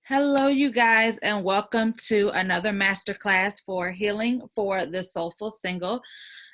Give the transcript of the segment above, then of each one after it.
Hello, you guys, and welcome to another masterclass for Healing for the Soulful Single.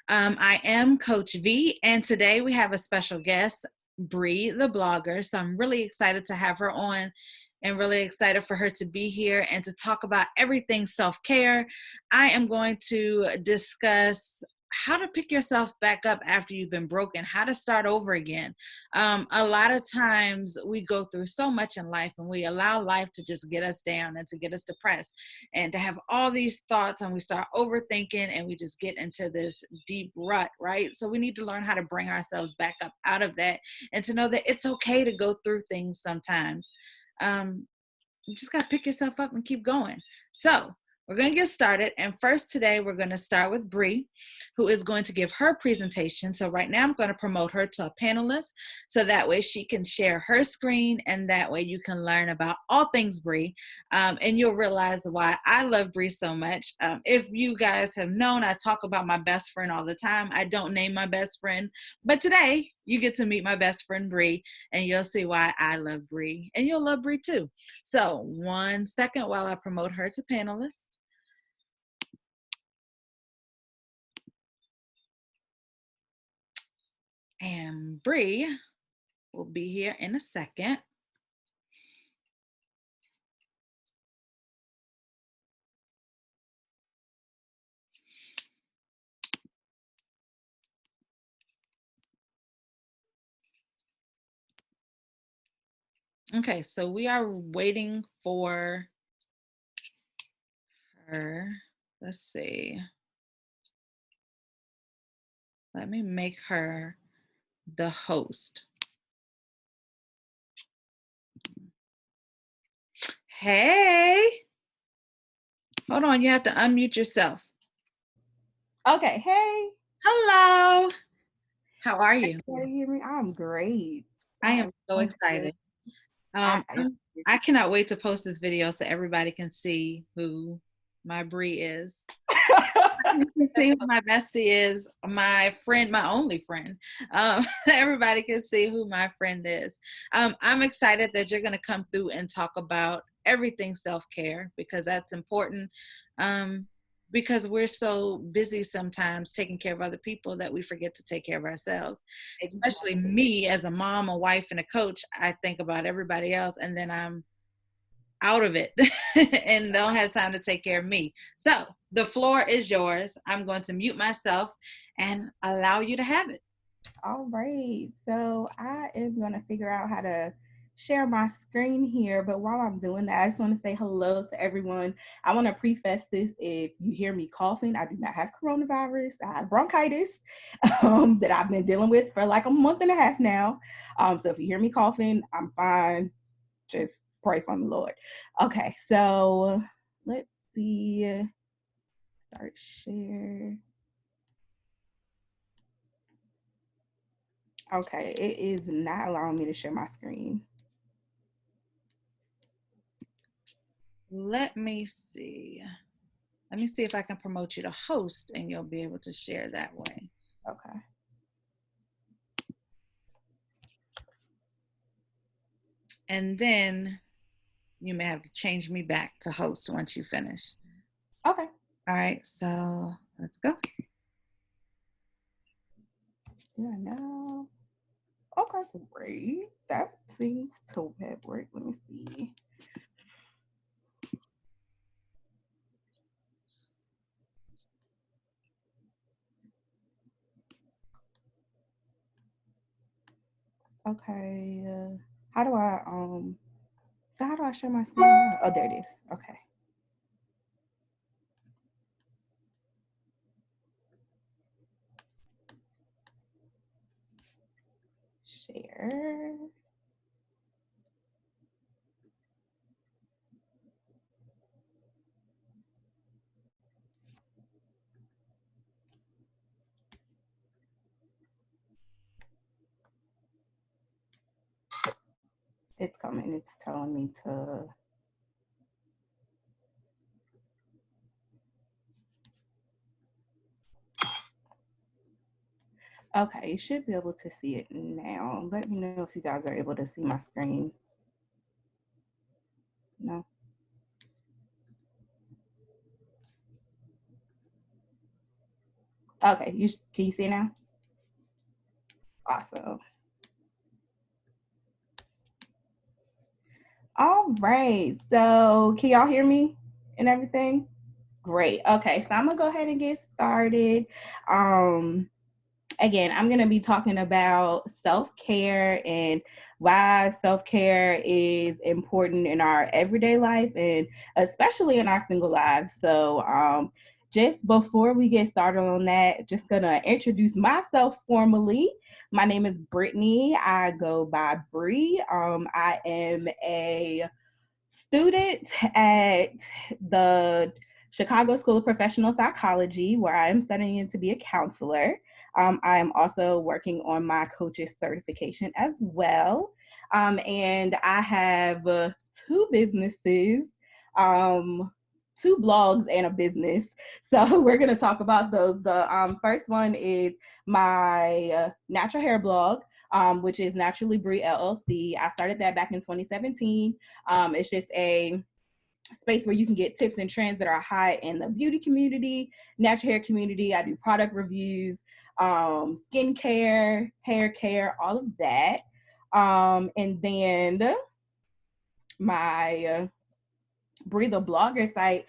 I am Coach V, and today we have a special guest, Bree the Blogger. So I'm really excited to have her on and really excited for her to be here and to talk about everything self-care. I am going to discuss how to pick yourself back up after you've been broken, how to start over again. A lot of times we go through so much in life and we allow life to just get us down and to get us depressed and to have all these thoughts, and we start overthinking and we just get into this deep rut, right? So we need to learn how to bring ourselves back up out of that and to know that it's okay to go through things sometimes. You just got to pick yourself up and keep going. So we're going to get started. And first today, we're going to start with Bree, who is going to give her presentation. So right now I'm going to promote her to a panelist. So that way she can share her screen, and that way you can learn about all things Bree. And you'll realize why I love Bree so much. If you guys have known, I talk about my best friend all the time. I don't name my best friend, but today you get to meet my best friend Bree, and you'll see why I love Bree, and you'll love Bree too. So 1 second while I promote her to panelist. And Bree will be here in a second. Okay, so we are waiting for her. Let's see. Let me make her the host. Hey. Hold on, you have to unmute yourself. Okay, hey. Hello. How are you? Can you hear me? I'm great. I am so excited. I cannot wait to post this video so everybody can see who my Bree is. You can see who my bestie is, my friend, my only friend. Everybody can see who my friend is. I'm excited that you're going to come through and talk about everything self-care, because that's important. Because we're so busy sometimes taking care of other people that we forget to take care of ourselves. Exactly. Especially me as a mom, a wife, and a coach. I think about everybody else, and then I'm out of it and don't have time to take care of me. So the floor is yours. I'm going to mute myself and allow you to have it. All right. So I am going to figure out how to share my screen here. But while I'm doing that, I just want to say hello to everyone. I want to preface this. If you hear me coughing, I do not have coronavirus. I have bronchitis that I've been dealing with for like a month and a half now. So if you hear me coughing, I'm fine. Just pray for me, Lord. Okay. So let's see. Start share. Okay, it is not allowing me to share my screen. Let me see. Let me see if I can promote you to host and you'll be able to share that way. Okay. And then you may have to change me back to host once you finish. Okay. All right, so let's go. Yeah, no. Okay, great. That seems to have worked. Let me see. Okay. How do I so how do I share my screen now? Oh, there it is. Okay. Share. It's coming. It's telling me to. Okay, you should be able to see it now. Let me know if you guys are able to see my screen. No? Okay, can you see now? Awesome. All right. So can y'all hear me and everything? Great. Okay, so I'm gonna go ahead and get started. Again, I'm going to be talking about self-care and why self-care is important in our everyday life and especially in our single lives. So, just before we get started on that, just going to introduce myself formally. My name is Brittany. I go by Bree. I am a student at the Chicago School of Professional Psychology, where I am studying to be a counselor. I am also working on my coach's certification as well. And I have two businesses, um, two blogs, and a business. So we're going to talk about those. The first one is my natural hair blog, which is Naturally Bree LLC. I started that back in 2017. It's just a space where you can get tips and trends that are high in the beauty community, natural hair community. I do product reviews, skincare, hair care, all of that. And then my Bree the Blogger site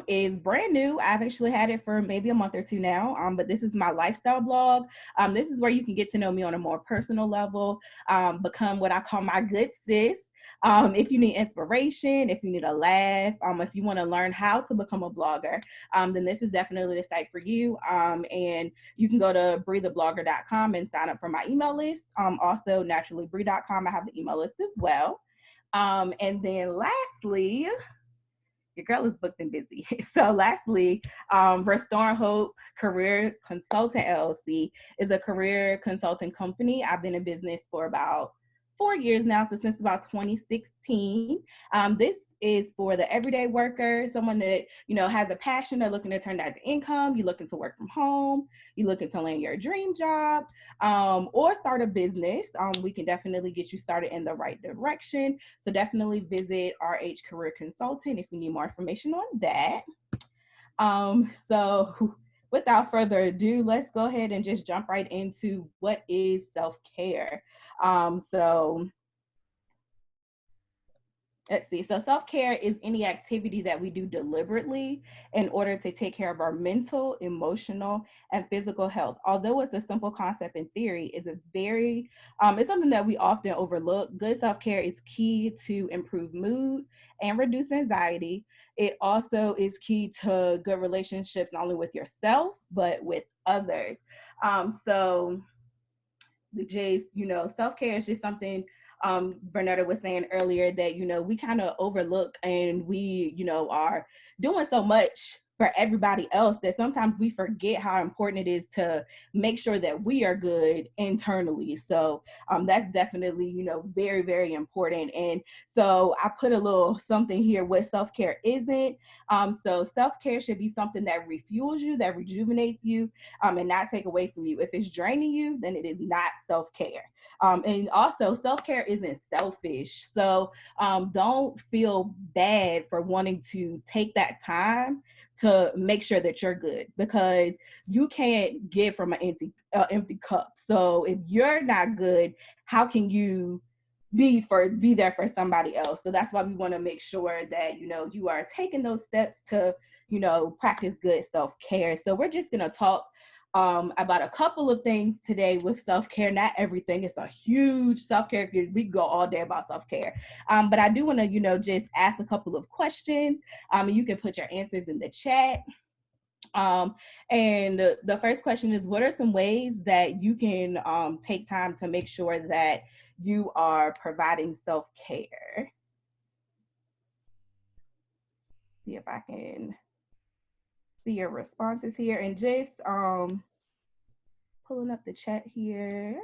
is brand new. I've actually had it for maybe a month or two now, but this is my lifestyle blog. This is where you can get to know me on a more personal level, become what I call my good sis. If you need inspiration, if you need a laugh, if you want to learn how to become a blogger, then this is definitely the site for you. And you can go to breetheblogger.com and sign up for my email list. Also, naturallybree.com, I have the email list as well. And then lastly, your girl is booked and busy. So lastly, Restoring Hope Career Consultant LLC is a career consulting company. I've been in business for about 4 years now, so since about 2016. This is for the everyday worker, someone that has a passion, they're looking to turn that to income. You're looking to work from home, you're looking to land your dream job, or start a business. We can definitely get you started in the right direction. So definitely visit RH Career Consultant if you need more information on that. So without further ado, let's go ahead and just jump right into what is self-care. So let's see. So self-care is any activity that we do deliberately in order to take care of our mental, emotional, and physical health. Although it's a simple concept in theory, it's it's something that we often overlook. Good self-care is key to improve mood and reduce anxiety. It also is key to good relationships, not only with yourself, but with others. So self-care is just something Bernardo was saying earlier that, we kind of overlook, and we, are doing so much for everybody else that sometimes we forget how important it is to make sure that we are good internally. So that's definitely, very, very important. And so I put a little something here what self-care isn't. So self-care should be something that refuels you, that rejuvenates you, and not take away from you. If it's draining you, then it is not self-care. And also, self-care isn't selfish. So don't feel bad for wanting to take that time to make sure that you're good, because you can't give from an empty cup. So if you're not good, how can you be there for somebody else? So that's why we want to make sure that you are taking those steps to practice good self-care. So we're just going to talk about a couple of things today with self-care. Not everything. It's a huge self-care. We go all day about self-care. But I do want to, just ask a couple of questions. You can put your answers in the chat. And the first question is, what are some ways that you can take time to make sure that you are providing self-care? See if I can see your responses here, and just pulling up the chat here.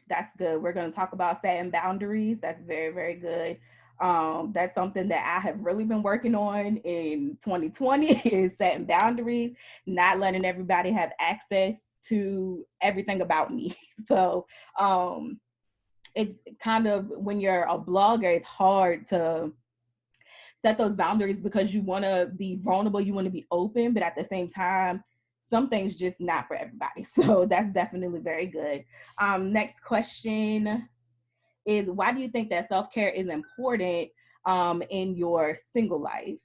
That's good. We're going to talk about setting boundaries. That's very, very good. That's something that I have really been working on in 2020 is setting boundaries, not letting everybody have access to everything about me. So it's kind of, when you're a blogger, it's hard to set those boundaries because you want to be vulnerable, you want to be open, but at the same time, some things just not for everybody. So that's definitely very good. Next question is, why do you think that self-care is important in your single life?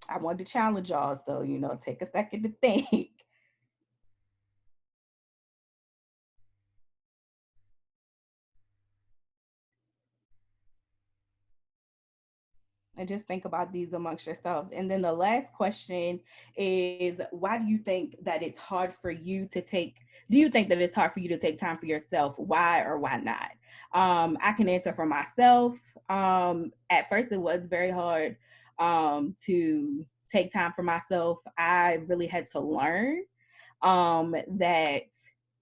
I wanted to challenge y'all, so take a second to think. And just think about these amongst yourself. And then the last question is, why do you think that it's hard for you to take, do you think that it's hard for you to take time for yourself? Why or why not? I can answer for myself. At first, it was very hard to take time for myself. I really had to learn that,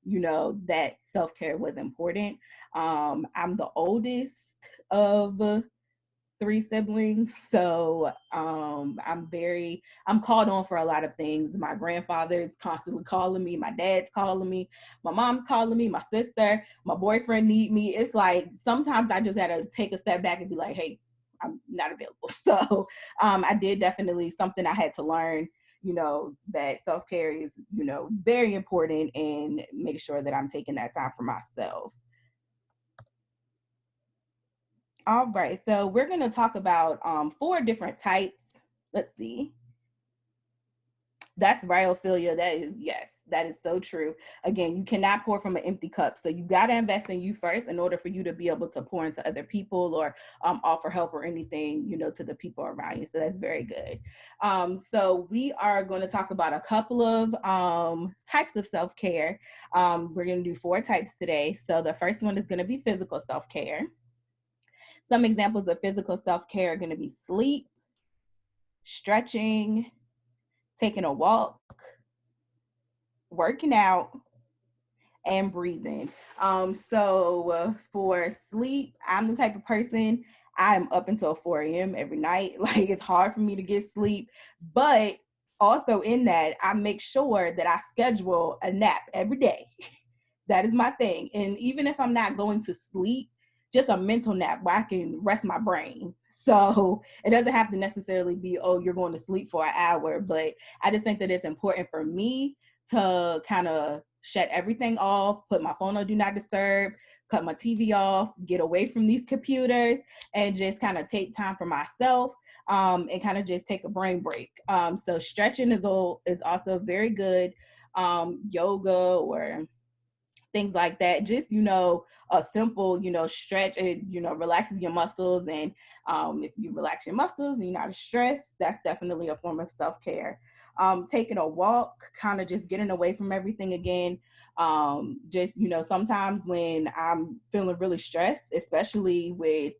that self-care was important. I'm the oldest of three siblings, so I'm called on for a lot of things. My grandfather's constantly calling me, my dad's calling me, my mom's calling me, my sister, my boyfriend need me. It's like sometimes I just had to take a step back and be like, hey, I'm not available. So I did definitely something I had to learn, that self-care is, very important, and make sure that I'm taking that time for myself. All right, so we're going to talk about 4 different types. Let's see. That's right, Ophelia. That is, yes, that is so true. Again, you cannot pour from an empty cup. So you got to invest in you first in order for you to be able to pour into other people or offer help or anything, to the people around you. So that's very good. So we are going to talk about a couple of types of self-care. We're going to do 4 types today. So the first one is going to be physical self-care. Some examples of physical self-care are going to be sleep, stretching, taking a walk, working out, and breathing. For sleep, I'm the type of person, I'm up until 4 a.m. every night. Like, it's hard for me to get sleep. But also in that, I make sure that I schedule a nap every day. That is my thing. And even if I'm not going to sleep, just a mental nap where I can rest my brain. So it doesn't have to necessarily be, oh, you're going to sleep for an hour. But I just think that it's important for me to kind of shut everything off, put my phone on do not disturb, cut my TV off, get away from these computers, and just kind of take time for myself. And kind of just take a brain break. So stretching is also very good. Yoga or things like that. Just, a simple, stretch, it, relaxes your muscles. And if you relax your muscles and you're not stressed, that's definitely a form of self-care. Taking a walk, kind of just getting away from everything again. Just, sometimes when I'm feeling really stressed, especially with,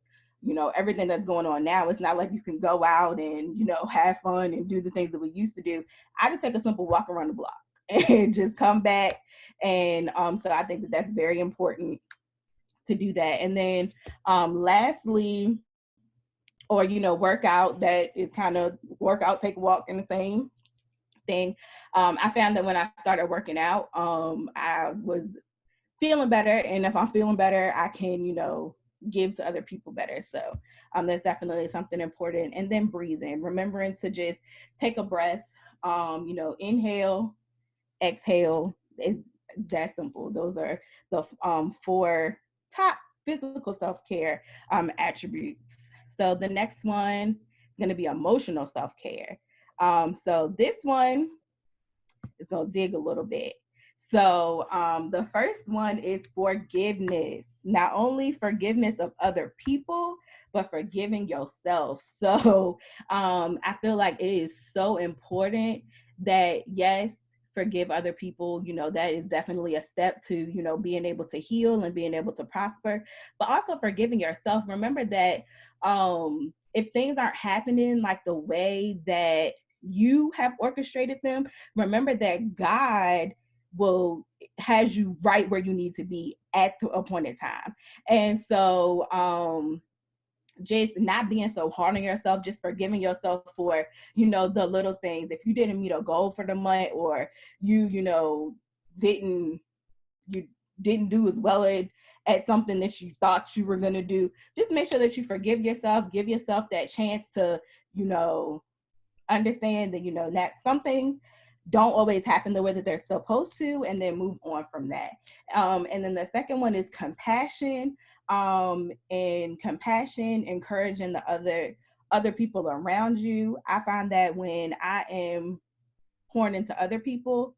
everything that's going on now, it's not like you can go out and, have fun and do the things that we used to do. I just take a simple walk around the block and just come back. And so I think that that's very important to do that. And then lastly, or, workout, that is kind of workout, take a walk in the same thing. I found that when I started working out, I was feeling better. And if I'm feeling better, I can, give to other people better. So that's definitely something important. And then breathing, remembering to just take a breath, inhale, exhale. Is that simple. Those are the 4 top physical self-care attributes. So the next one is going to be emotional self-care. So this one is going to dig a little bit. So the first one is forgiveness. Not only forgiveness of other people, but forgiving yourself. So I feel like it is so important that, yes, forgive other people. That is definitely a step to, being able to heal and being able to prosper, but also forgiving yourself. Remember that if things aren't happening like the way that you have orchestrated them, remember that God has you right where you need to be at the appointed time. And so just not being so hard on yourself, just forgiving yourself for, the little things. If you didn't meet a goal for the month, or you didn't you didn't do as well at something that you thought you were going to do. Just make sure that you forgive yourself, give yourself that chance to, understand that, that some things don't always happen the way that they're supposed to, and then move on from that. And then the second one is compassion. And compassion, encouraging the other people around you. I find that when I am pouring into other people,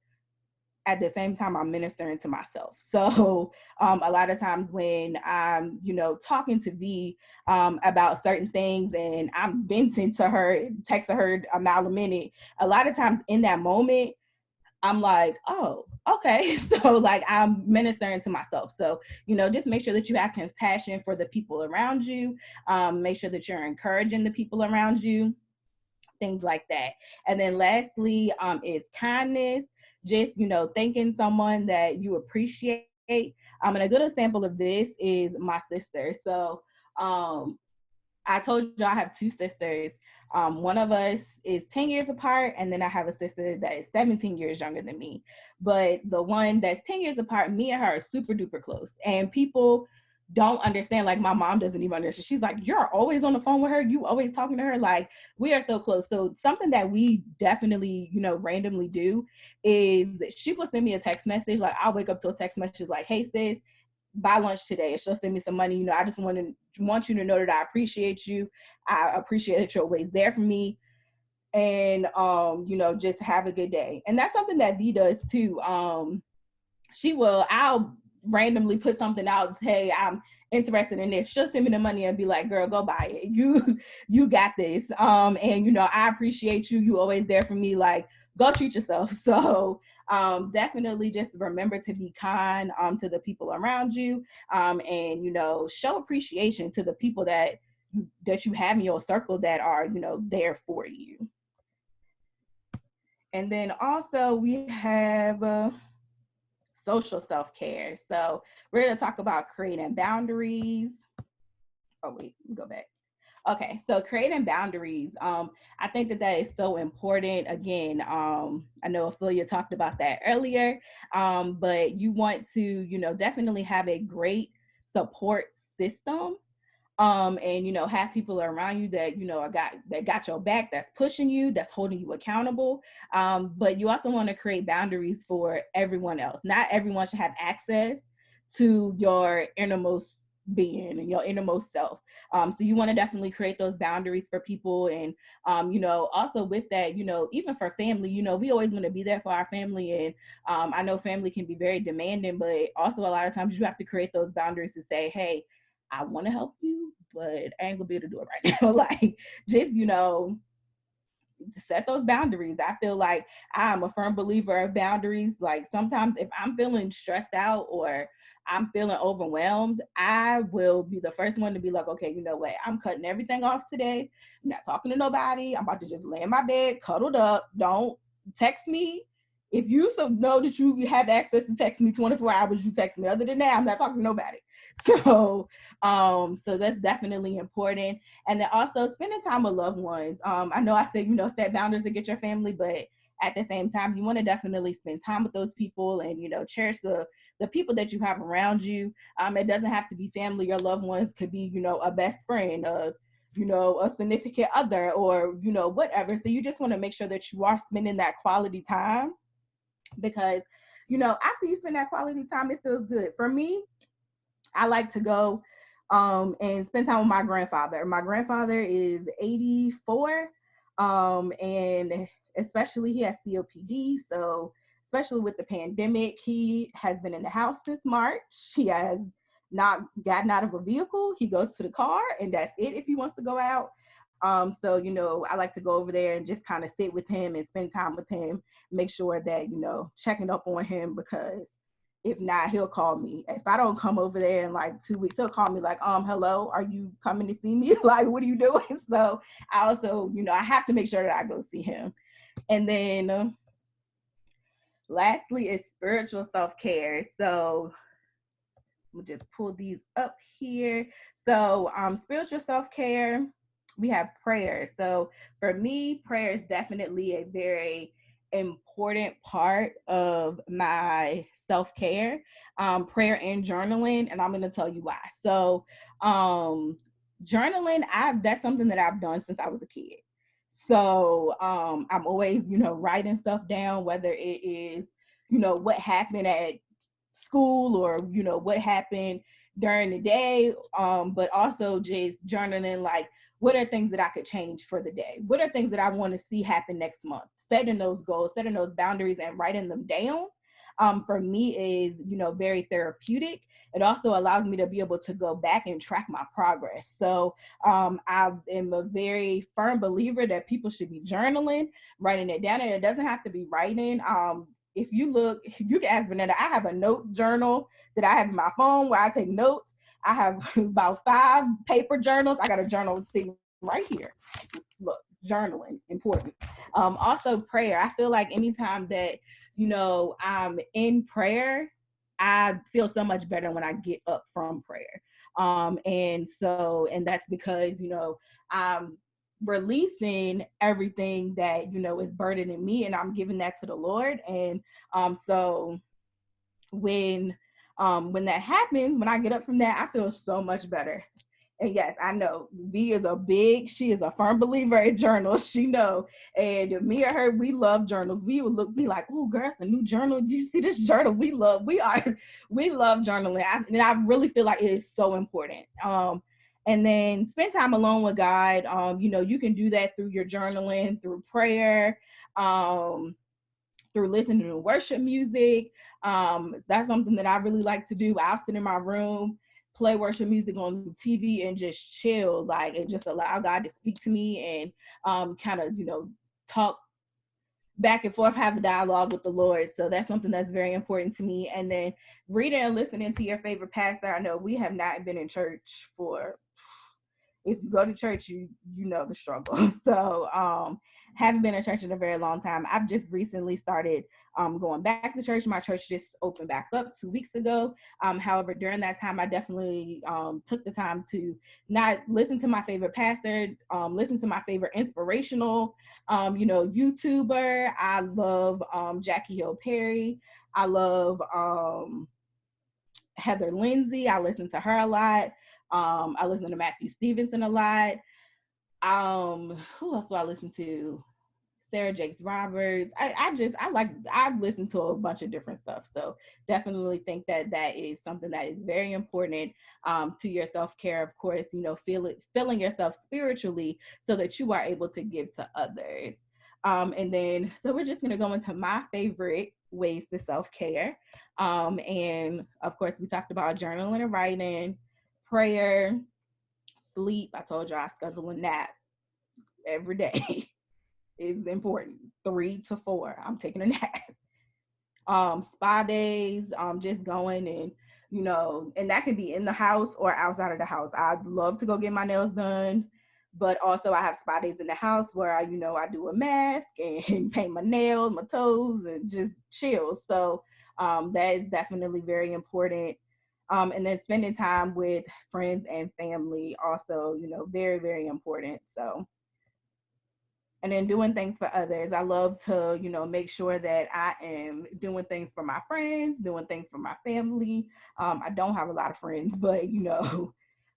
at the same time I'm ministering to myself. So a lot of times when I'm, talking to Vee about certain things and I'm venting to her, texting her a mile a minute, a lot of times in that moment, I'm like, oh, okay. So like I'm ministering to myself. So, just make sure that you have compassion for the people around you. Make sure that you're encouraging the people around you, things like that. And then lastly, is kindness. Just, thanking someone that you appreciate. And a good example of this is my sister. So I told you I have two sisters. One of us is 10 years apart, and then I have a sister that is 17 years younger than me. But the one that's 10 years apart, me and her are super duper close. And people don't understand, like my mom doesn't even understand. She's like, you're always on the phone with her. You always talking to her. Like, we are so close. So something that we definitely, randomly do is she will send me a text message. Like I'll wake up to a text message like, hey sis, buy lunch today. She'll send me some money. I just want you to know that I appreciate you. I appreciate that you're always there for me. And, just have a good day. And that's something that Vee does too. I'll randomly put something out. Hey, I'm interested in this. She'll send me the money and be like, girl, go buy it. You got this. And, I appreciate you. You always there for me. Like, go treat yourself. So definitely just remember to be kind to the people around you, and show appreciation to the people that you have in your circle that are there for you. And then also we have social self-care. So we're going to talk about creating boundaries. Oh wait, let me go back. Okay, so creating boundaries. I think that is so important. Again, I know Ophelia talked about that earlier, but you want to, definitely have a great support system, and have people around you that got your back, that's pushing you, that's holding you accountable. But you also want to create boundaries for everyone else. Not everyone should have access to your innermost being and your innermost self. So you want to definitely create those boundaries for people. And also with that, even for family, we always want to be there for our family. And I know family can be very demanding, but also a lot of times you have to create those boundaries to say, hey, I want to help you, but I ain't gonna be able to do it right now. Like, just, set those boundaries. I feel like I'm a firm believer of boundaries. Like sometimes if I'm feeling stressed out or I'm feeling overwhelmed, I will be the first one to be like, okay, you know what? I'm cutting everything off today. I'm not talking to nobody. I'm about to just lay in my bed, cuddled up. Don't text me. If you know that you have access to text me 24 hours, you text me. Other than that, I'm not talking to nobody. So, so that's definitely important. And then also spending time with loved ones. I know I said, set boundaries to get your family, but at the same time, you want to definitely spend time with those people and, cherish the people that you have around you. It doesn't have to be family or loved ones. Could be, a best friend, a significant other, or, whatever. So you just want to make sure that you are spending that quality time, because, after you spend that quality time, it feels good. For me, I like to go and spend time with my grandfather. My grandfather is 84, and especially he has COPD. So especially with the pandemic, he has been in the house since March. He has not gotten out of a vehicle. He goes to the car, and that's it if he wants to go out. So, I like to go over there and just kind of sit with him and spend time with him, make sure that, checking up on him, because if not, he'll call me. If I don't come over there in like 2 weeks, he'll call me like, hello, are you coming to see me? Like, what are you doing? So I also, I have to make sure that I go see him. And then lastly is spiritual self-care. So we'll just pull these up here. So spiritual self-care, we have prayer. So for me, prayer is definitely a very important part of my self-care, prayer and journaling, and I'm going to tell you why. So journaling, that's something that I've done since I was a kid. So I'm always, writing stuff down, whether it is, what happened at school, or what happened during the day, but also just journaling, like, what are things that I could change for the day? What are things that I want to see happen next month? Setting those goals, setting those boundaries, and writing them down, for me is, very therapeutic. It also allows me to be able to go back and track my progress. So I am a very firm believer that people should be journaling, writing it down, and it doesn't have to be writing. If you look, you can ask Vanetta, I have a note journal that I have in my phone where I take notes. I have about 5 paper journals. I got a journal sitting right here. Look, journaling, important. Also prayer. I feel like anytime that, I'm in prayer, I feel so much better when I get up from prayer. And that's because, I'm releasing everything that, is burdening me, and I'm giving that to the Lord. And so when that happens, when I get up from that, I feel so much better. And yes, I know Vee she is a firm believer in journals. She know. And me and her, we love journals. We would be like, oh girl, it's a new journal. Did you see this journal? We love journaling. And I really feel like it is so important. And then spend time alone with God. You can do that through your journaling, through prayer, through listening to worship music. That's something that I really like to do. I'll sit in my room, play worship music on TV, and just chill, like, and just allow God to speak to me, and kind of, talk back and forth, have a dialogue with the Lord. So that's something that's very important to me. And then reading and listening to your favorite pastor. I know we have not been in church for, if you go to church, you know the struggle. So haven't been in church in a very long time. I've just recently started going back to church. My church just opened back up 2 weeks ago. However, during that time, I definitely took the time to not listen to my favorite pastor, listen to my favorite inspirational, YouTuber. I love Jackie Hill Perry. I love Heather Lindsay. I listen to her a lot. I listen to Matthew Stevenson a lot. Who else do I listen to? Sarah Jakes Roberts. I listen to a bunch of different stuff. So definitely think that is something that is very important to your self-care. Of course, filling yourself spiritually so that you are able to give to others. And then, so we're just going to go into my favorite ways to self-care. And of course, we talked about journaling and writing, prayer, sleep. I told you I schedule a nap every day. Is important. 3 to 4. I'm taking a nap. Spa days, just going and, and that can be in the house or outside of the house. I'd love to go get my nails done, but also I have spa days in the house where I do a mask and paint my nails, my toes, and just chill. So that is definitely very important. And then spending time with friends and family also, very, very important. So, and then doing things for others. I love to, make sure that I am doing things for my friends, doing things for my family. I don't have a lot of friends, but,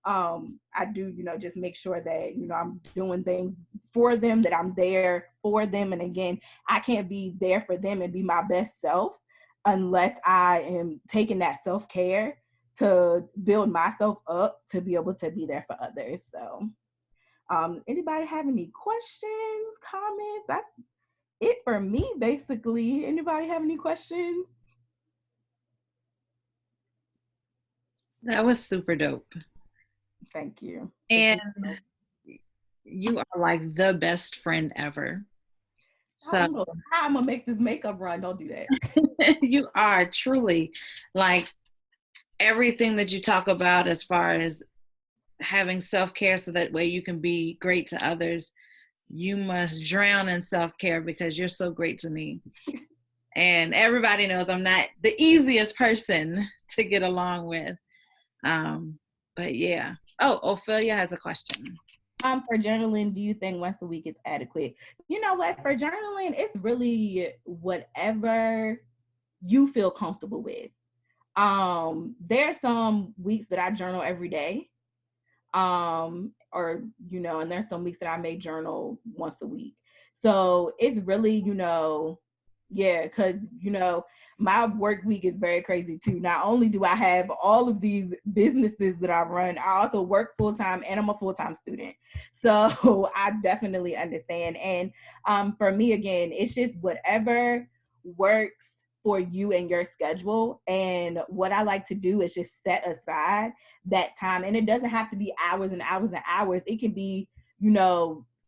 I do, just make sure that, I'm doing things for them, that I'm there for them. And again, I can't be there for them and be my best self unless I am taking that self-care to build myself up to be able to be there for others. So anybody have any questions, comments? That's it for me, basically. Anybody have any questions? That was super dope. Thank you. And you are like the best friend ever. So I'm gonna make this makeup run. Don't do that. you are truly, like, everything that you talk about as far as having self-care so that way you can be great to others. You must drown in self-care because you're so great to me. And everybody knows I'm not the easiest person to get along with. But yeah. Oh, Ophelia has a question. For journaling, do you think once a week is adequate? You know what? For journaling, it's really whatever you feel comfortable with. There are some weeks that I journal every day. Or and there's some weeks that I may journal once a week. So it's really, yeah, because my work week is very crazy too. Not only do I have all of these businesses that I run, I also work full time and I'm a full time student. So I definitely understand. And for me, again, it's just whatever works for you and your schedule. And what I like to do is just set aside that time. And it doesn't have to be hours and hours and hours. It can be,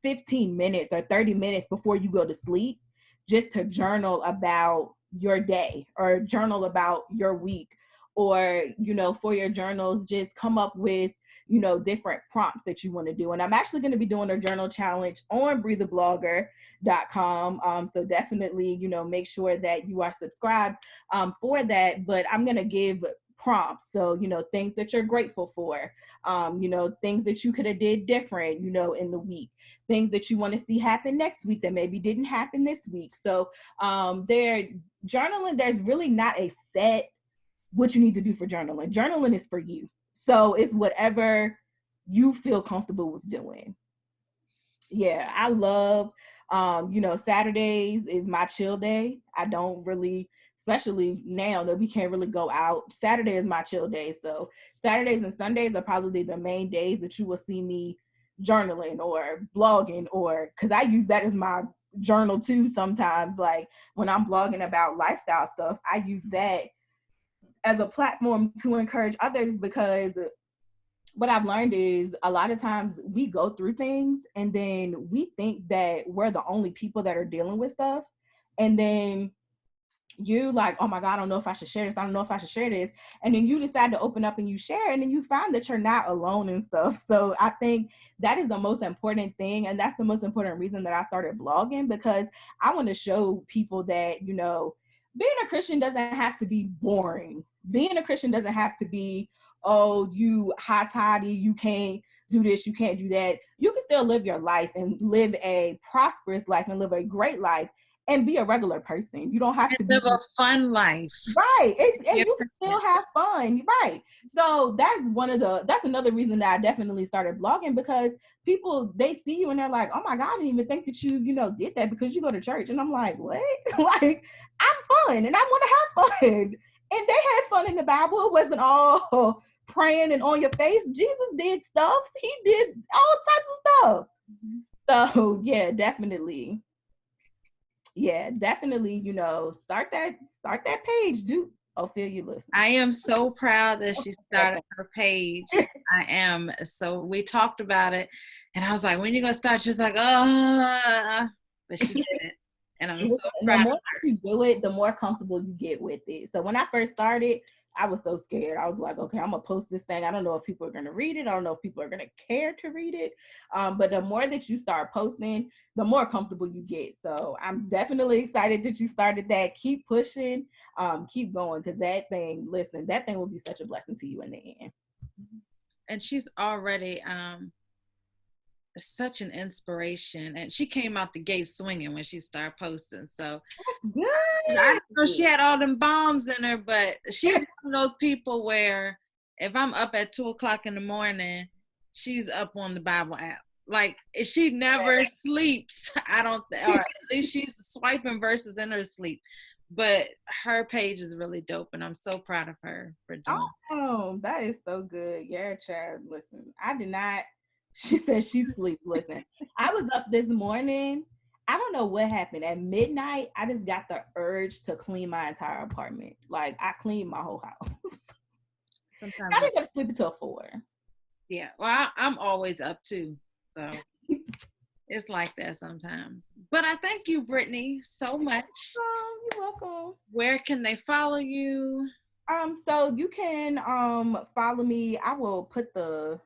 15 minutes or 30 minutes before you go to sleep, just to journal about your day or journal about your week. Or, for your journals, just come up with, different prompts that you want to do. And I'm actually going to be doing a journal challenge on breetheblogger.com. So definitely, make sure that you are subscribed for that. But I'm going to give prompts. So, things that you're grateful for, things that you could have did different, in the week, things that you want to see happen next week that maybe didn't happen this week. So there, journaling, there's really not a set what you need to do for journaling. Journaling is for you. So it's whatever you feel comfortable with doing. Yeah, I love, Saturdays is my chill day. I don't really, especially now that we can't really go out. Saturday is my chill day. So Saturdays and Sundays are probably the main days that you will see me journaling or blogging, or because I use that as my journal too sometimes. Like when I'm blogging about lifestyle stuff, I use that as a platform to encourage others, because what I've learned is a lot of times we go through things and then we think that we're the only people that are dealing with stuff. And then you like, oh my God, I don't know if I should share this. I don't know if I should share this. And then you decide to open up and you share, and then you find that you're not alone and stuff. So I think that is the most important thing. And that's the most important reason that I started blogging, because I want to show people that, being a Christian doesn't have to be boring. Being a Christian doesn't have to be, oh, you hot toddy, you can't do this, you can't do that. You can still live your life and live a prosperous life and live a great life and be a regular person. You don't have And to be live a fun life. right. And you can still have fun. Right. So that's another reason that I definitely started blogging, because people, they see you and they're like, oh my God, I didn't even think that you, did that because you go to church. And I'm like, what? Like, I'm fun and I want to have fun. And they had fun in the Bible. It wasn't all praying and on your face. Jesus did stuff. He did all types of stuff. Mm-hmm. So yeah, definitely. Yeah, definitely, start that page, dude. Ophelia, listen. I am so proud that she started her page. I am. So we talked about it and I was like, when are you gonna start? She was like, oh, but she did it. And I'm so proud. The more you do it, the more comfortable you get with it. So when I first started, I was so scared. I was like, okay, I'm gonna post this thing. I don't know if people are gonna read it. I don't know if people are gonna care to read it. But the more that you start posting, the more comfortable you get. So I'm definitely excited that you started that. Keep pushing, keep going, because that thing will be such a blessing to you in the end. And she's already such an inspiration, and she came out the gate swinging when she started posting. So good. I didn't know she had all them bombs in her, but she's one of those people where if I'm up at 2:00 in the morning, she's up on the Bible app. Like she never sleeps. I don't, or at least she's swiping verses in her sleep. But her page is really dope, and I'm so proud of her for doing. Oh, that is so good. Yeah, Chad. Listen, I did not. She said she sleeps. Listen, I was up this morning. I don't know what happened. At midnight, I just got the urge to clean my entire apartment. Like I cleaned my whole house. Sometimes I didn't go to sleep until 4. Yeah, well, I'm always up too, so it's like that sometimes. But I thank you, Brittany, so much. Oh, you're welcome. Where can they follow you? So you can follow me. I will put the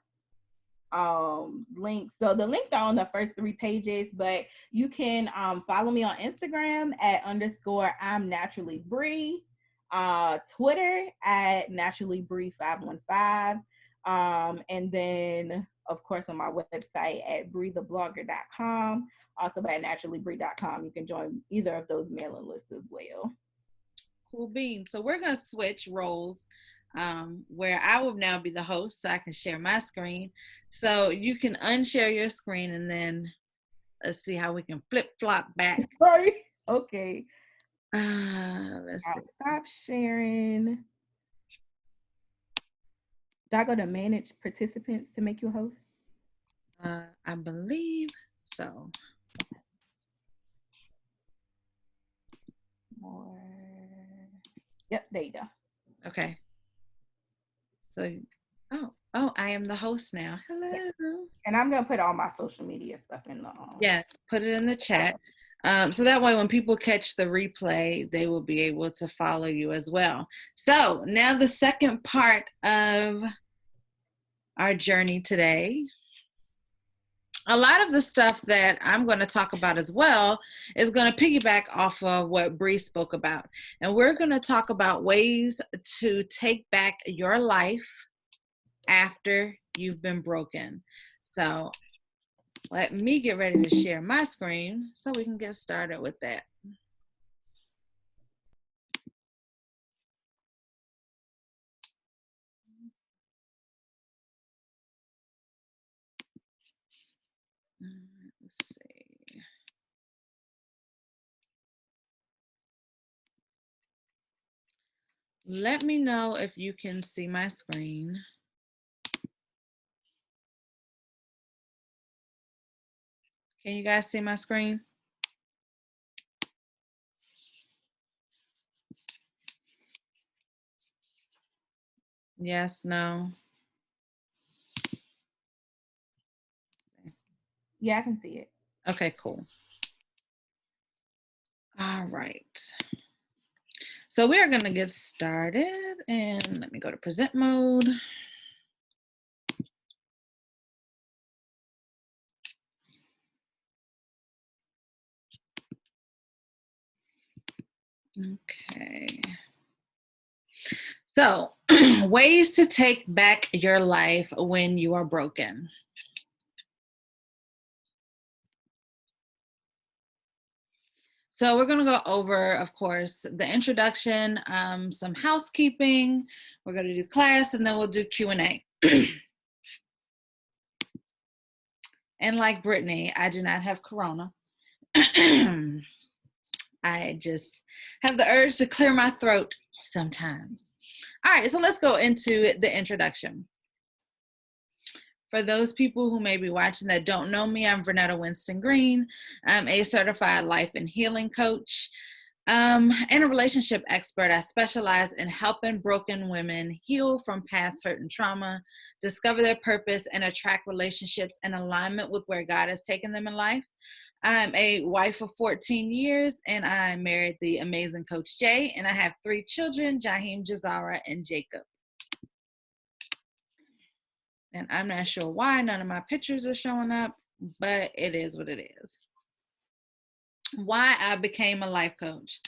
links. So the links are on the first 3 pages, but you can follow me on Instagram at _ I'm naturally Bree, Twitter at naturally Bree 515, and then of course, on my website at breetheblogger.com, also at naturallybree.com. You can join either of those mailing lists as well. Cool beans. So we're going to switch roles, where I will now be the host so I can share my screen. So you can unshare your screen and then let's see how we can flip flop back. Right. Okay. Let's see. Stop sharing. Do I go to manage participants to make you a host? I believe so. More. Yep, there you go. Okay. So, oh, I am the host now. Hello. Yeah. And I'm gonna put all my social media stuff in the. Yes, put it in the chat. So that way when people catch the replay, they will be able to follow you as well. So now the second part of our journey today. A lot of the stuff that I'm going to talk about as well is going to piggyback off of what Bree spoke about. And we're going to talk about ways to take back your life after you've been broken. So let me get ready to share my screen so we can get started with that. Let's see. Let me know if you can see my screen. Can you guys see my screen? Yes, no? Yeah, I can see it. Okay, cool. All right. So we are going to get started, and let me go to present mode. Okay. So, ways to take back your life when you are broken. So we're going to go over, of course, the introduction, some housekeeping. We're going to do class, and then we'll do Q&A. And like Brittany, I do not have corona. I just have the urge to clear my throat sometimes. All right, so let's go into the introduction. For those people who may be watching that don't know me, I'm Vernetta Winston Green. I'm a certified life and healing coach and a relationship expert. I specialize in helping broken women heal from past hurt and trauma, discover their purpose, and attract relationships in alignment with where God has taken them in life. I'm a wife of 14 years, and I married the amazing Coach Jay, and I have 3 children, Jaheim, Jazara, and Jacob. And I'm not sure why none of my pictures are showing up, but it is what it is. Why I became a life coach.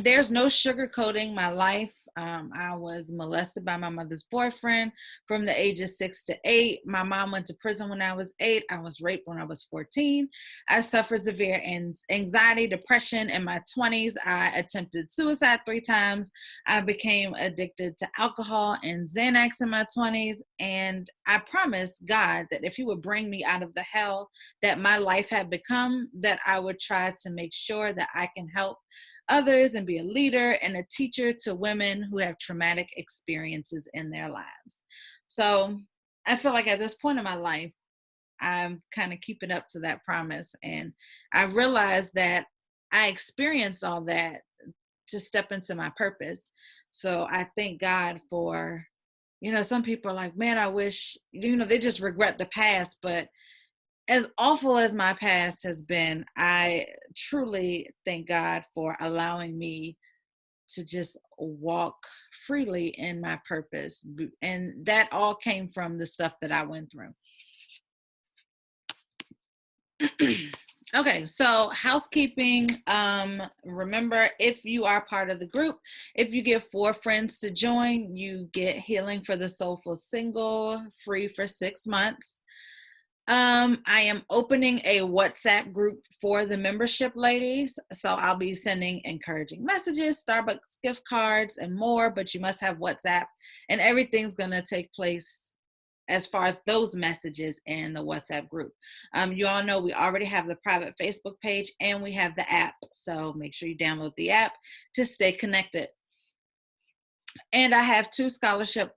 There's no sugarcoating my life. I was molested by my mother's boyfriend from the ages 6 to 8. My mom went to prison when I was 8. I was raped when I was 14. I suffered severe anxiety, depression in my 20s. I attempted suicide 3 times. I became addicted to alcohol and Xanax in my 20s. And I promised God that if he would bring me out of the hell that my life had become, that I would try to make sure that I can help others and be a leader and a teacher to women who have traumatic experiences in their lives. So I feel like at this point in my life, I'm kind of keeping up to that promise. And I realized that I experienced all that to step into my purpose. So I thank God for, some people are like, man, I wish, they just regret the past. But as awful as my past has been, I truly thank God for allowing me to just walk freely in my purpose. And that all came from the stuff that I went through. Okay, so housekeeping. Remember, if you are part of the group, if you get 4 friends to join, you get Healing for the Soulful Single free for 6 months. I am opening a WhatsApp group for the membership ladies. So I'll be sending encouraging messages, Starbucks gift cards, and more, but you must have WhatsApp, and everything's going to take place as far as those messages in the WhatsApp group. You all know we already have the private Facebook page and we have the app. So make sure you download the app to stay connected. And I have 2 scholarship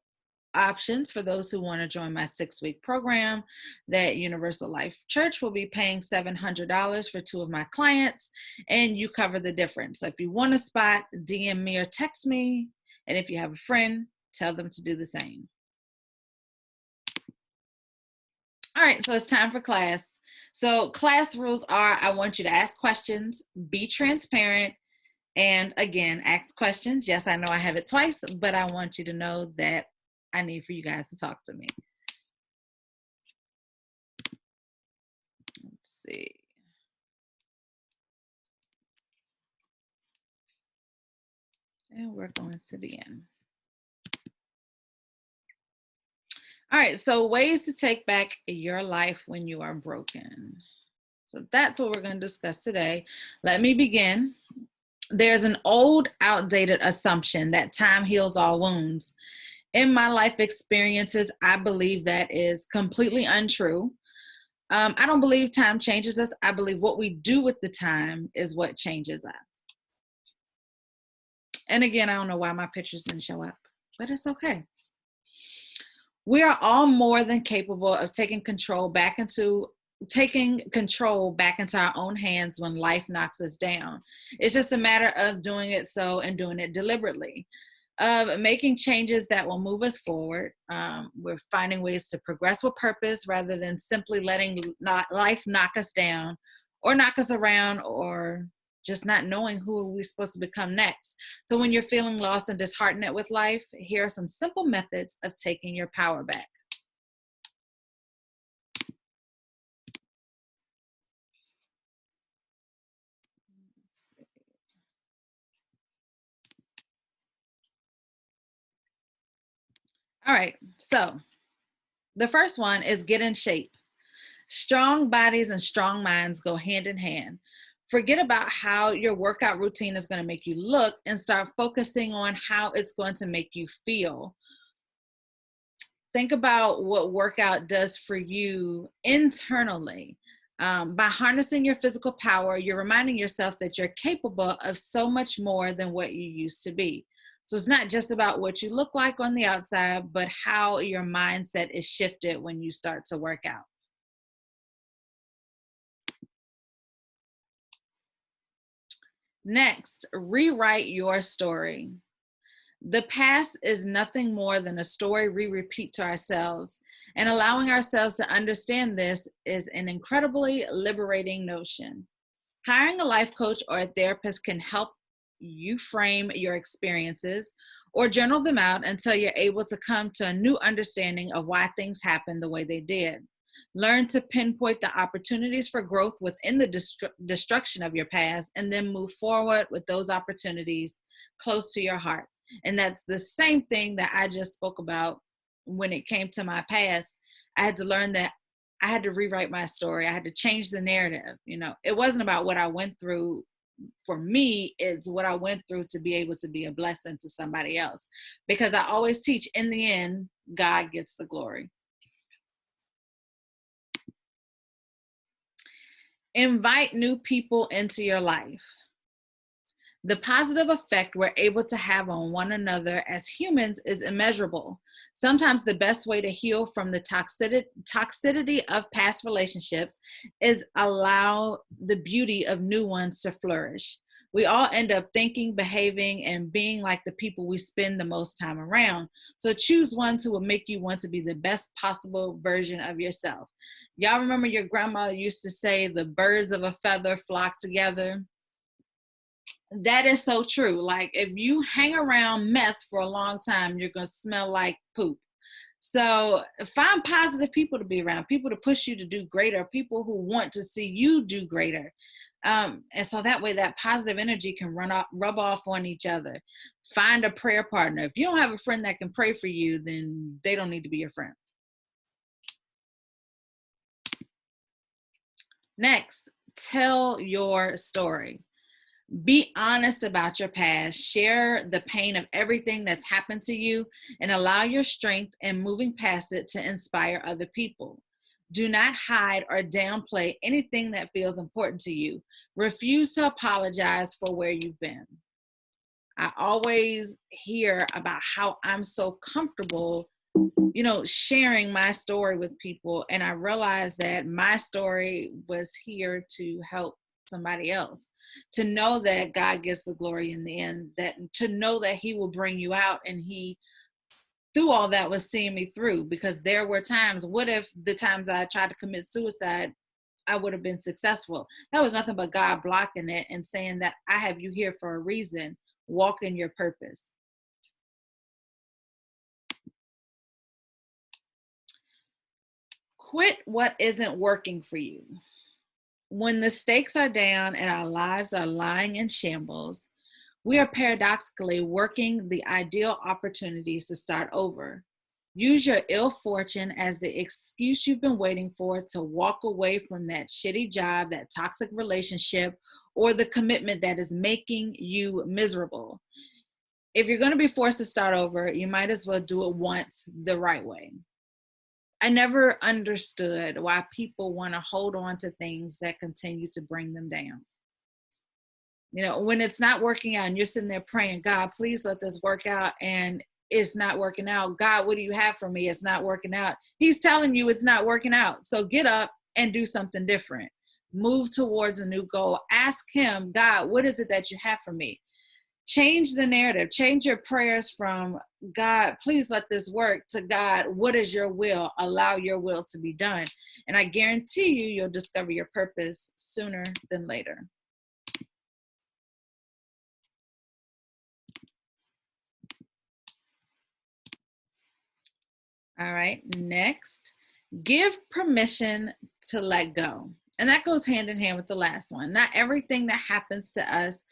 options for those who want to join my 6-week program. That Universal Life Church will be paying $700 for 2 of my clients, and you cover the difference. So if you want a spot, DM me or text me. And if you have a friend, tell them to do the same. All right, so it's time for class. So class rules are, I want you to ask questions, be transparent, and again, ask questions. Yes, I know I have it twice, but I want you to know that I need for you guys to talk to me. Let's see. And we're going to begin. All right, so ways to take back your life when you are broken. So that's what we're going to discuss today. Let me begin. There's an old, outdated assumption that time heals all wounds. In my life experiences, I believe that is completely untrue. I don't believe time changes us. I believe what we do with the time is what changes us. And again, I don't know why my pictures didn't show up, but it's okay. We are all more than capable of taking control back into our own hands when life knocks us down. It's just a matter of doing it and doing it deliberately, of making changes that will move us forward. We're finding ways to progress with purpose rather than simply letting life knock us down or knock us around, or just not knowing who we're supposed to become next. So when you're feeling lost and disheartened with life, here are some simple methods of taking your power back. All right, so the first one is get in shape. Strong bodies and strong minds go hand in hand. Forget about how your workout routine is going to make you look and start focusing on how it's going to make you feel. Think about what workout does for you internally. By harnessing your physical power, you're reminding yourself that you're capable of so much more than what you used to be. So it's not just about what you look like on the outside, but how your mindset is shifted when you start to work out. Next, rewrite your story. The past is nothing more than a story we repeat to ourselves, and allowing ourselves to understand this is an incredibly liberating notion. Hiring a life coach or a therapist can help you frame your experiences or journal them out until you're able to come to a new understanding of why things happened the way they did. Learn to pinpoint the opportunities for growth within the destruction of your past, and then move forward with those opportunities close to your heart. And that's the same thing that I just spoke about when it came to my past. I had to learn that I had to rewrite my story. I had to change the narrative. It wasn't about what I went through for me, it's what I went through to be able to be a blessing to somebody else. Because I always teach, in the end, God gets the glory. Invite new people into your life. The positive effect we're able to have on one another as humans is immeasurable. Sometimes the best way to heal from the toxicity of past relationships is allow the beauty of new ones to flourish. We all end up thinking, behaving, and being like the people we spend the most time around. So choose ones who will make you want to be the best possible version of yourself. Y'all remember your grandmother used to say, the birds of a feather flock together? That is so true. Like, if you hang around mess for a long time, you're going to smell like poop. So find positive people to be around, people to push you to do greater, people who want to see you do greater. And so that way that positive energy can rub off on each other. Find a prayer partner. If you don't have a friend that can pray for you, then they don't need to be your friend. Next, tell your story. Be honest about your past. Share the pain of everything that's happened to you and allow your strength in moving past it to inspire other people. Do not hide or downplay anything that feels important to you. Refuse to apologize for where you've been. I always hear about how I'm so comfortable, sharing my story with people. And I realized that my story was here to help somebody else, to know that God gets the glory in the end, that to know that he will bring you out, and he through all that was seeing me through. Because there were times, what if the times I tried to commit suicide, I would have been successful? That was nothing but God blocking it and saying that I have you here for a reason. Walk in your purpose. Quit what isn't working for you. When the stakes are down and our lives are lying in shambles, we are paradoxically working the ideal opportunities to start over. Use your ill fortune as the excuse you've been waiting for to walk away from that shitty job, that toxic relationship, or the commitment that is making you miserable. If you're going to be forced to start over, you might as well do it once the right way. I never understood why people want to hold on to things that continue to bring them down. When it's not working out and you're sitting there praying, God, please let this work out, and it's not working out. God, what do you have for me? It's not working out. He's telling you it's not working out. So get up and do something different. Move towards a new goal. Ask him, God, what is it that you have for me? Change the narrative. Change your prayers from God, please let this work, to God, what is your will? Allow your will to be done. And I guarantee you'll discover your purpose sooner than later. All right, next, give permission to let go. And that goes hand in hand with the last one. Not everything that happens to us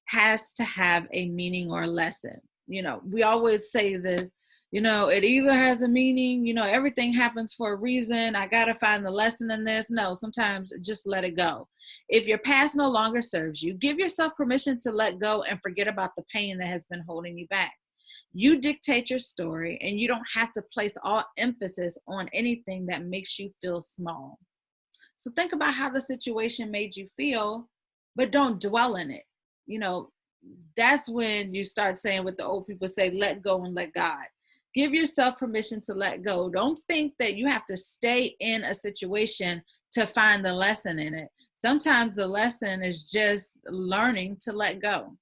has to have a meaning or a lesson. We always say that, it either has a meaning, everything happens for a reason. I got to find the lesson in this. No, sometimes just let it go. If your past no longer serves you, give yourself permission to let go and forget about the pain that has been holding you back. You dictate your story, and you don't have to place all emphasis on anything that makes you feel small. So think about how the situation made you feel, but don't dwell in it. That's when you start saying what the old people say, let go and let God. Give yourself permission to let go. Don't think that you have to stay in a situation to find the lesson in it. Sometimes the lesson is just learning to let go.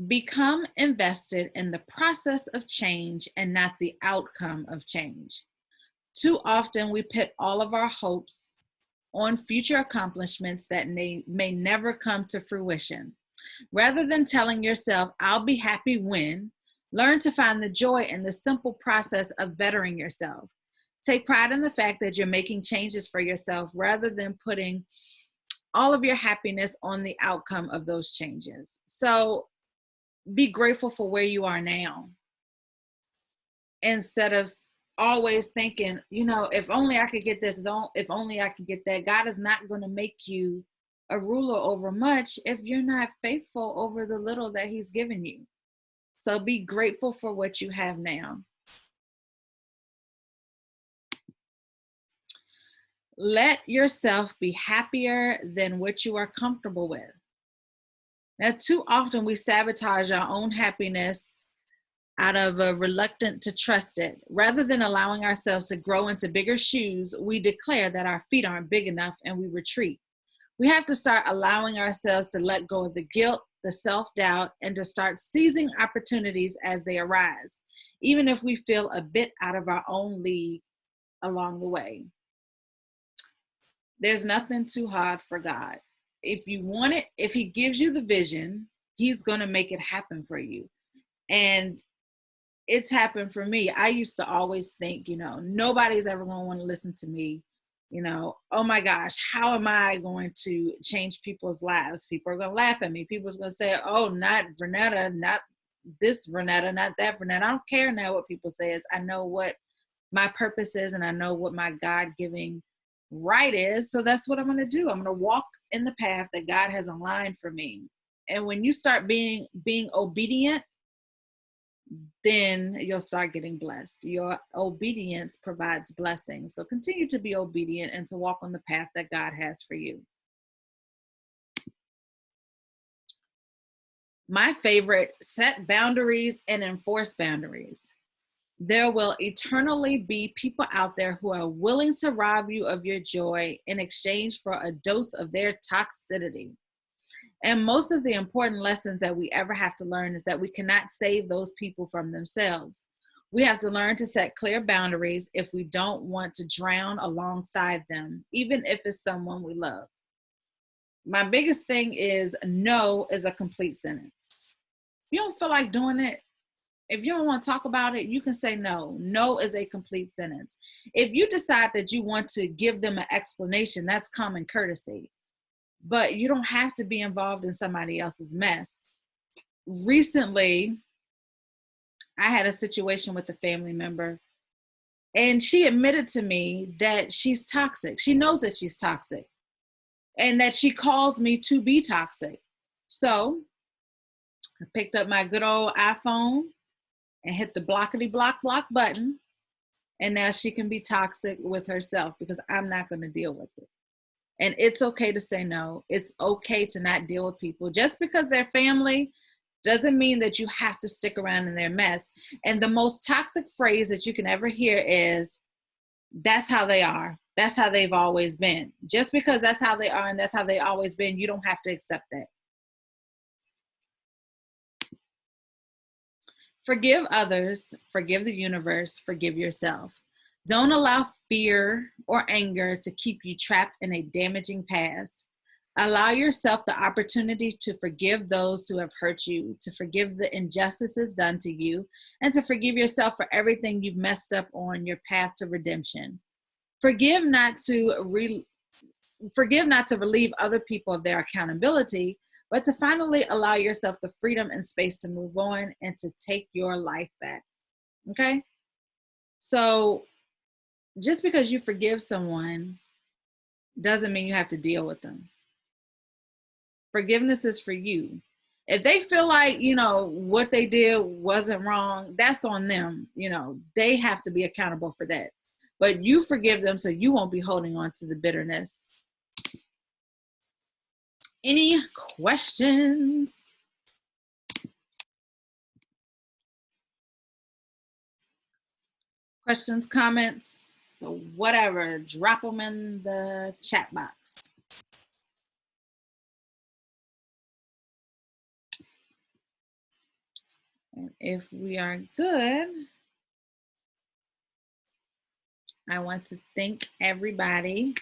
Become invested in the process of change and not the outcome of change. Too often we put all of our hopes on future accomplishments that may never come to fruition. Rather than telling yourself, I'll be happy when, learn to find the joy in the simple process of bettering yourself. Take pride in the fact that you're making changes for yourself rather than putting all of your happiness on the outcome of those changes. So be grateful for where you are now, instead of always thinking, if only I could get this, if only I could get that. God is not going to make you a ruler over much if you're not faithful over the little that he's given you. So be grateful for what you have now. Let yourself be happier than what you are comfortable with. Now, too often we sabotage our own happiness out of a reluctance to trust it. Rather than allowing ourselves to grow into bigger shoes, we declare that our feet aren't big enough and we retreat. We have to start allowing ourselves to let go of the guilt, the self-doubt, and to start seizing opportunities as they arise, even if we feel a bit out of our own league along the way. There's nothing too hard for God. If you want it, if he gives you the vision, He's going to make it happen for you. And it's happened for me. I used to always think, nobody's ever going to want to listen to me. Oh my gosh, how am I going to change people's lives? People are going to laugh at me. People's going to say, oh, not Vernetta, not this Vernetta, not that Vernetta. I don't care now what people say. I know what my purpose is, and I know what my God-giving right is. So that's what I'm going to do. I'm going to walk in the path that God has aligned for me. And when you start being obedient, then you'll start getting blessed. Your obedience provides blessings. So continue to be obedient and to walk on the path that God has for you. My favorite, set boundaries and enforce boundaries. There will eternally be people out there who are willing to rob you of your joy in exchange for a dose of their toxicity. And most of the important lessons that we ever have to learn is that we cannot save those people from themselves. We have to learn to set clear boundaries if we don't want to drown alongside them, even if it's someone we love. My biggest thing is no is a complete sentence. If you don't feel like doing it, if you don't want to talk about it, you can say no. No is a complete sentence. If you decide that you want to give them an explanation, that's common courtesy. But you don't have to be involved in somebody else's mess. Recently, I had a situation with a family member, and she admitted to me that she's toxic. She knows that she's toxic, and that she calls me to be toxic. So I picked up my good old iPhone and hit the blockity block button. And now she can be toxic with herself because I'm not going to deal with it. And it's okay to say no. It's okay to not deal with people. Just because they're family doesn't mean that you have to stick around in their mess. And the most toxic phrase that you can ever hear is, that's how they are. That's how they've always been. Just because that's how they are and that's how they always been, you don't have to accept that. Forgive others, forgive the universe, forgive yourself. Don't allow fear or anger to keep you trapped in a damaging past. Allow yourself the opportunity to forgive those who have hurt you, to forgive the injustices done to you, and to forgive yourself for everything you've messed up on your path to redemption. Forgive not to relieve other people of their accountability, but to finally allow yourself the freedom and space to move on and to take your life back. Okay? So just because you forgive someone doesn't mean you have to deal with them. Forgiveness is for you. If they feel like, what they did wasn't wrong, that's on them. They have to be accountable for that. But you forgive them so you won't be holding on to the bitterness. Any questions? Questions, comments, whatever, drop them in the chat box. And if we are good, I want to thank everybody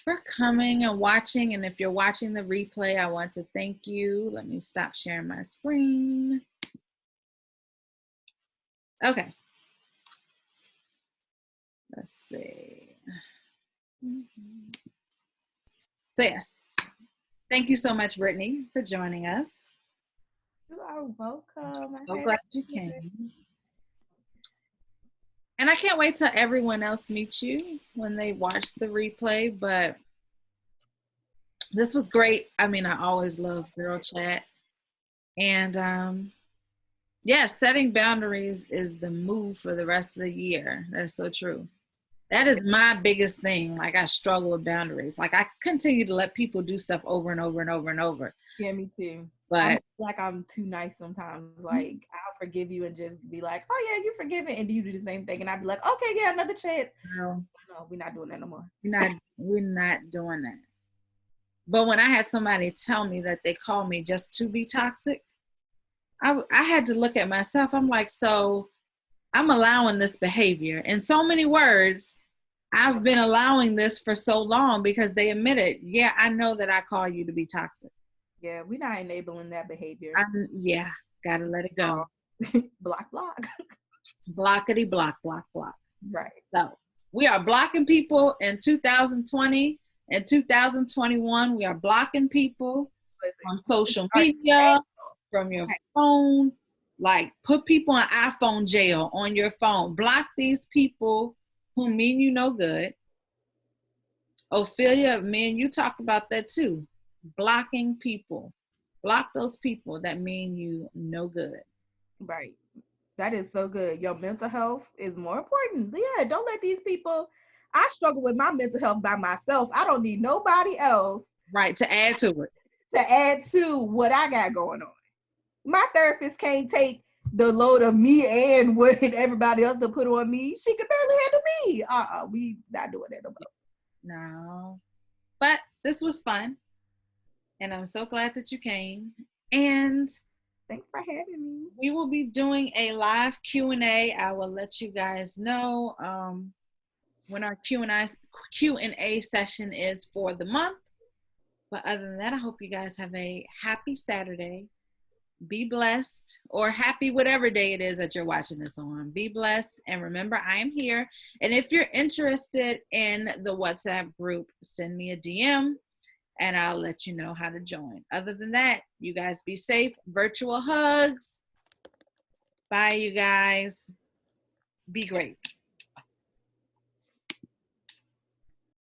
for coming and watching. And if you're watching the replay, I want to thank you. Let me stop sharing my screen. Okay. Let's see. So yes, thank you so much, Brittany, for joining us. You are welcome. I'm so glad you came. And I can't wait till everyone else meets you when they watch the replay, but this was great. I mean, I always love girl chat. And setting boundaries is the move for the rest of the year. That's so true. That is my biggest thing. Like, I struggle with boundaries. Like, I continue to let people do stuff over and over and over and over. Yeah, me too. But I'm too nice sometimes. Like, I'll forgive you and just be like, oh yeah, you forgive it, and you do the same thing, and I'd be like, okay, yeah, another chance. No, we're not doing that no more. We're not doing that. But when I had somebody tell me that they call me just to be toxic, I had to look at myself. I'm like, so I'm allowing this behavior. In so many words, I've been allowing this for so long because they admitted, yeah, I know that I call you to be toxic. Yeah, we're not enabling that behavior. Yeah, gotta let it go. Block, block. Blockity block, block, block. Right. So we are blocking people in 2020 and 2021. We are blocking people on social media, from your phone. Like, put people in iPhone jail on your phone. Block these people who mean you no good. Ophelia, me and you talk about that too. Blocking people. Block those people that mean you no good. Right. That is so good. Your mental health is more important. Yeah, don't let these people. I struggle with my mental health by myself. I don't need nobody else Right, to add to it. to add to what I got going on. My therapist can't take the load of me and what everybody else to put on me. She can barely handle me. We not doing that no more. No. But this was fun. And I'm so glad that you came. And thanks for having me. We will be doing a live Q&A. I will let you guys know when our Q&A session is for the month. But other than that, I hope you guys have a happy Saturday. Be blessed, or happy whatever day it is that you're watching this on. Be blessed, and remember, I am here. And if you're interested in the WhatsApp group, send me a DM and I'll let you know how to join. Other than that, you guys be safe. Virtual hugs. Bye, you guys. Be great.